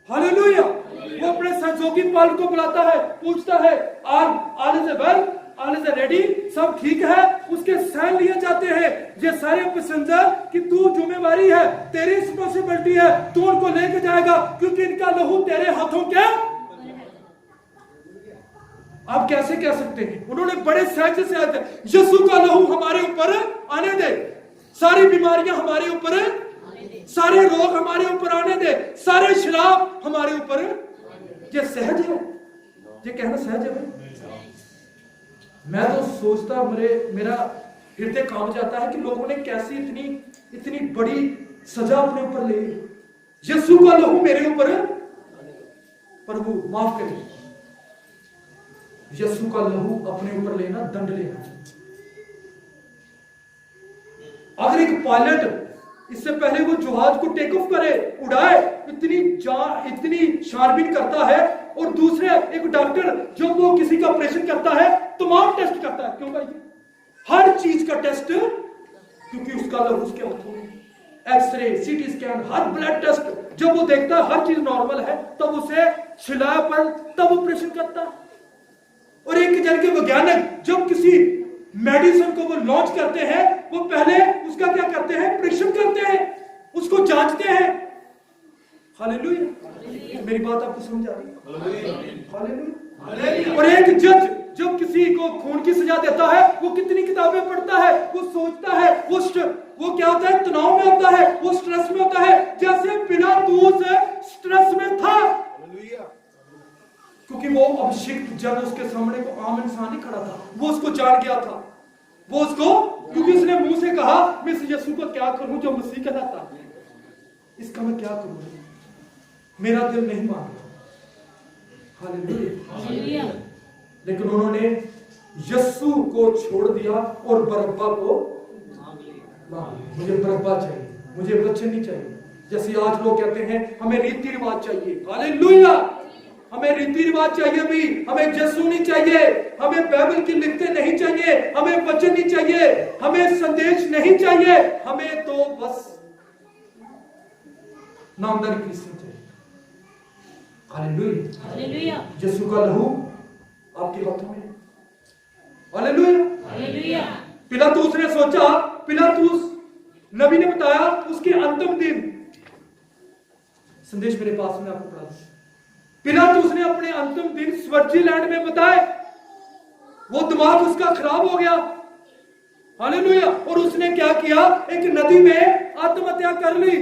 हालेलुया, वो अपने सहयोगी पायलट को बुलाता है, पूछता है all is well, all is ready, सब ठीक है। उसके साइन लिए जाते हैं ये सारे पैसेंजर कि तू जिम्मेवारी है, तेरी रिस्पांसिबिलिटी है, तू उनको लेके जाएगा क्योंकि इनका लहू तेरे हाथों के। आप कैसे कह सकते हैं? उन्होंने बड़े सहज से आते, यीशु का लहू हमारे ऊपर आने दे, सारी बीमारियां हमारे ऊपर, सारे रोग हमारे ऊपर आने दे, सारे श्राप हमारे ऊपर। ये सहज है, ये कहना सहज है भाई। मैं तो सोचता मेरा हृदय कांप जाता है कि लोगों ने कैसी इतनी बड़ी सजा अपने ऊपर ले ली। यीशु का लहू मेरे ऊपर, प्रभु माफ करें, यीशु का लहू अपने ऊपर लेना दंड लेना। अगर एक पायलट इससे पहले वो जहाज को टेक ऑफ करे, उड़ाए, इतनी छानबीन करता है, और दूसरे एक डॉक्टर जब वो किसी का ऑपरेशन करता है तमाम टेस्ट करता है। क्यों भाई? हर चीज का टेस्ट, क्योंकि उसका लहू उसके हाथों में। एक्सरे, सीटी स्कैन, हर ब्लड टेस्ट, जब वो देखता है हर चीज नॉर्मल है तब उसे छिलाया पर तब ऑपरेशन करता है। और एक जन के वैज्ञानिक जब किसी मेडिसिन को वो लॉन्च करते हैं, वो पहले उसका क्या करते हैं? परीक्षण करते हैं, उसको जांचते हैं। हालेलुया। मेरी बात आपको समझ आ रही है? हालेलुया। और एक जज जब किसी को खून की सजा देता है, वो कितनी किताबें पढ़ता है, वो सोचता है, वो क्या होता है? तनाव में होता है, वो स्ट्रेस में होता है, जैसे पिलातूस स्ट्रेस में था। क्योंकि वो अभिषिक्त जज उसके सामने को आम इंसान ही खड़ा था, वो उसको जान गया था। वो उसको, क्योंकि उसने मुंह से कहा मैं इस यीशु को क्या करूं जो मसीह कहलाता है, इसका मैं क्या करूं, मेरा दिल नहीं मान रहा। हालेलुया। लेकिन उन्होंने यीशु को छोड़ दिया और बरअब्बा को मांग लिया। मुझे बरअब्बा चाहिए, मुझे बच्चे नहीं चाहिए। जैसे आज लोग कहते हैं हमें रीति रिवाज चाहिए। हालेलुया। हमें रीति रिवाज चाहिए भी, हमें यीशु नहीं चाहिए, हमें बाइबल की लिखते नहीं चाहिए, हमें वचन नहीं चाहिए, हमें संदेश नहीं चाहिए, हमें तो बस नामदारी क्रिश्चियन चाहिए। हालेलुया। हालेलुया। यीशु का लहू आपके हाथों में। हालेलुया। हालेलुया। पिलातूस ने सोचा, पिलातूस नबी ने बताया उसके अंतिम दिन, संदेश मेरे पास में आपको पढ़ा। पिलातूस ने अपने अंतिम दिन स्विट्जरलैंड में बताए। वो दिमाग उसका खराब हो गया। हालेलुया। और उसने क्या किया, एक नदी में आत्महत्या कर ली।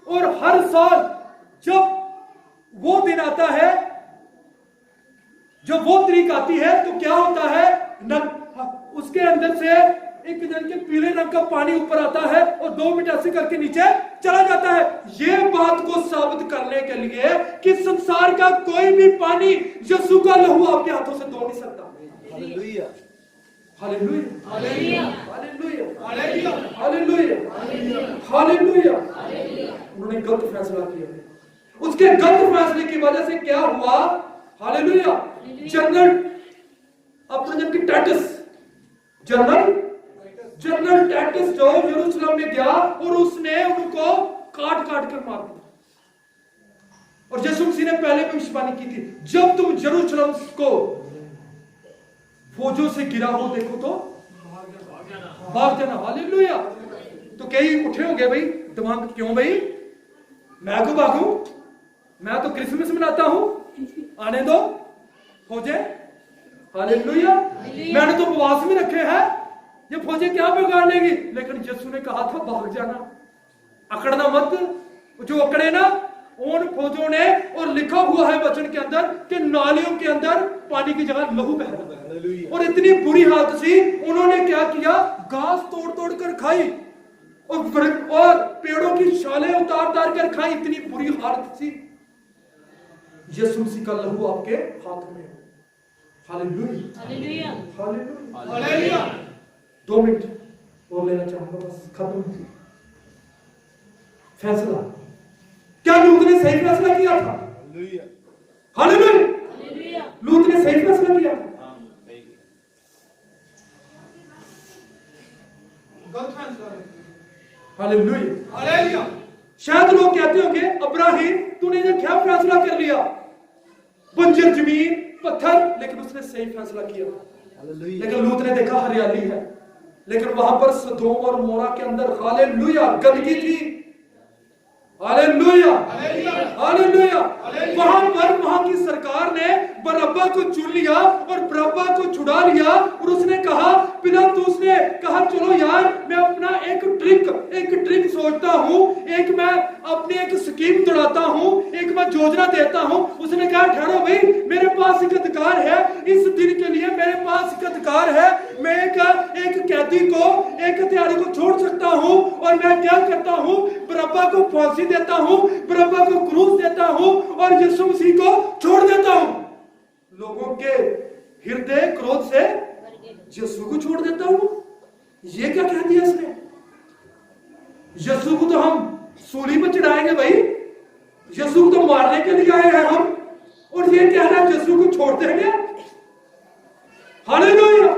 और हर साल जब वो दिन आता है, जब वो तारीख आती है, तो क्या होता है, उसके अंदर से एक जन के पीले रंग का पानी ऊपर आता है और 2 मिनट ऐसे करके नीचे चला जाता है। ये बात को साबित करने के लिए कि संसार का कोई भी पानी यीशु का लहू आपके हाथों से धो नहीं सकता। Hallelujah, hallelujah, hallelujah, hallelujah, hallelujah, hallelujah. उन्होंने गलत फैसला किया। उसके गलत फैसले की वजह से क्या हुआ, हालेलुया, जनरल अपने जन की टाइटस, जनरल टाइटस जो यरूशलेम में गया और उसने उनको काट काट कर मार दिया। और यीशु मसीह ने पहले भी भविष्यवाणी की थी, जब तुम यरूशलेम को फौजों से गिरा हो देखो तो भाग जाना। हालेलुया। तो कई उठे होंगे भाई, दिमाग क्यों भाई, मैं क्यों भागूं, मैं तो क्रिसमस मनाता हूं, आने दो फौजे। हालेलुया। मैंने तो उपवास में रखे हैं, ये फौजें क्या बिगाड़ लेंगी। लेकिन यीशु ने कहा था भाग जाना, अकड़ना मत। जो अकड़े ना उन फौजों ने, और लिखा हुआ है वचन के अंदर कि नालियों के अंदर पानी की जगह लहू बह रहा है। और इतनी बुरी हालत थी, उन्होंने क्या किया, घास तोड़ तोड़ कर खाई और पेड़ों की छालें उतार उतार कर खाई। इतनी बुरी हालत थी। यीशु मसीह का लहू आपके हाथ में है। Hallelujah, hallelujah, hallelujah. 2 मिनट और लेना चाहूंगा, बस खत्म। फैसला, क्या लूत ने सही फैसला किया था? हालेलुया, लूत ने सही फैसला किया था, गलत फैसला। हालेलुया। शायद लोग कहते होंगे, अब्राहीम तूने ये क्या फैसला कर लिया, बंजर जमीन, पत्थर, लेकिन उसने सही फैसला किया। लेकिन लूत ने देखा हरियाली है, लेकिन वहां पर सदोम और मोरा के अंदर, हालेलुया, गंदगी थी। Hallelujah, hallelujah. वहां की सरकार ने बरअब्बा को चुन लिया और बरअब्बा को छुड़ा लिया। और उसने कहा, पिलातुस ने कहा, चलो यार, मैं अपना एक ट्रिक सोचता हूं, एक मैं अपनी एक स्कीम तोड़ाता हूं, एक मैं योजना देता हूं। उसने कहा, ठहरो भाई, मेरे पास एक अधिकार है, इस दिन के लिए मेरे पास एक अधिकार है। मैं एक कैदी को, एक हत्यारे को छोड़ सकता हूं। और मैं क्या करता हूं, बरअब्बा को फांसी देता हूं, बरअब्बा को क्रूस देता हूं और यीशु मसीह को छोड़ देता हूं। लोगों के हृदय क्रोध से यीशु को छोड़ देता हूं। ये क्या कह दिया इसने? यीशु को तो हम सूली पर चढ़ाएंगे भाई, यीशु को तो मारने के लिए आए हैं हम, और ये कह रहा है यीशु को छोड़ देंगे। Hallelujah,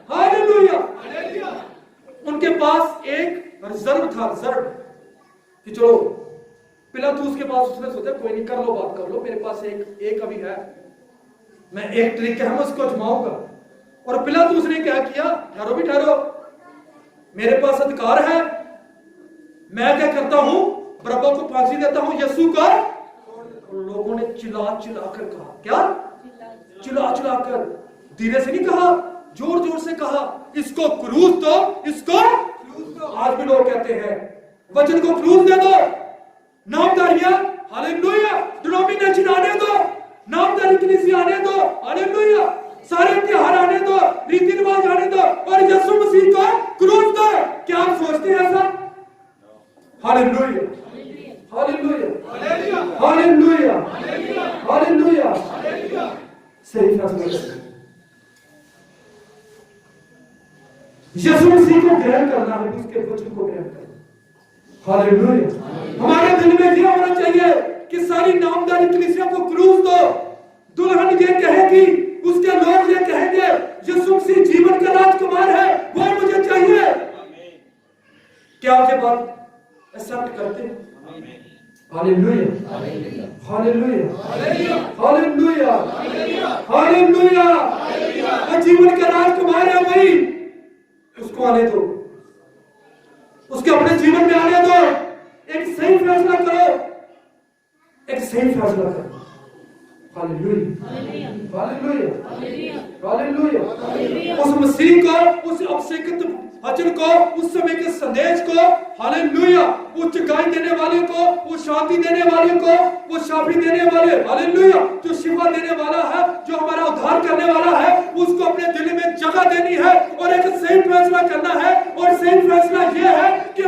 hallelujah. उनके पास एक रिजर्व था, रिजर्व, कि चलो पिलातुस के पास, उसने सोचा कोई नहीं, कर लो, बात कर लो, मेरे पास एक अभी है, मैं एक ट्रिक है, मैं उसको आजमाऊंगा। और पिलातुस ने क्या किया, ठहरो भी ठहरो, मेरे पास अधिकार है, मैं क्या करता हूं, बरअब्बा को फांसी देता हूं, यीशु का। और लोगों ने चिल्ला चिल्ला कर कहा, क्या चिल्ला चिल्ला कर, धीरे से नहीं कहा, जोर जोर से कहा, इसको क्रूस दो, इसको क्रूस दो। आज भी लोग कहते हैं, वचन को क्रूस दे दो, नामधारियां, हालेलुया, डिनोमिनेशन आने दो, नामधारी कलीसिया आने दो, हालेलुया, सारे त्योहार आने दो, रीति रिवाज आने दो, और यीशु मसीह को क्रूस दो। क्या आप सोचते हैं ऐसा? Hallelujah, hallelujah, hallelujah, hallelujah, hallelujah. सही फैसला। यीशु मसीह को ग्रहण करना है, उसके वचन को ग्रहण करना। हालेलुया। हमारे दिल में यह होना चाहिए कि सारी नामधारी कलीसिया को क्रूस दो। दुल्हन ये कहेगी, उसके लोग ये कहेंगे, यीशु मसीह जीवन का राजकुमार है, वो मुझे चाहिए। क्या आपके बात एक्सेप्ट करते हैं? Hallelujah, hallelujah, hallelujah, hallelujah. वो जीवन का राजकुमार है भाई, उसको आने दो, उसके अपने जीवन में आने दो। एक सही फैसला करो, एक सही फैसला करो। Hallelujah, hallelujah, hallelujah. उस मसीह को, उस अभिषेकित वचन को, उस समय के संदेश को, हालेलुया, वो चंगाई देने वाले को, वो शांति देने वाले को, वो शाफी देने वाले, हालेलुया, जो शिफा देने वाला है, जो हमारा उद्धार करने वाला है, उसको अपने दिल में जगह देनी है और एक सही फैसला करना है। और सही फैसला यह है कि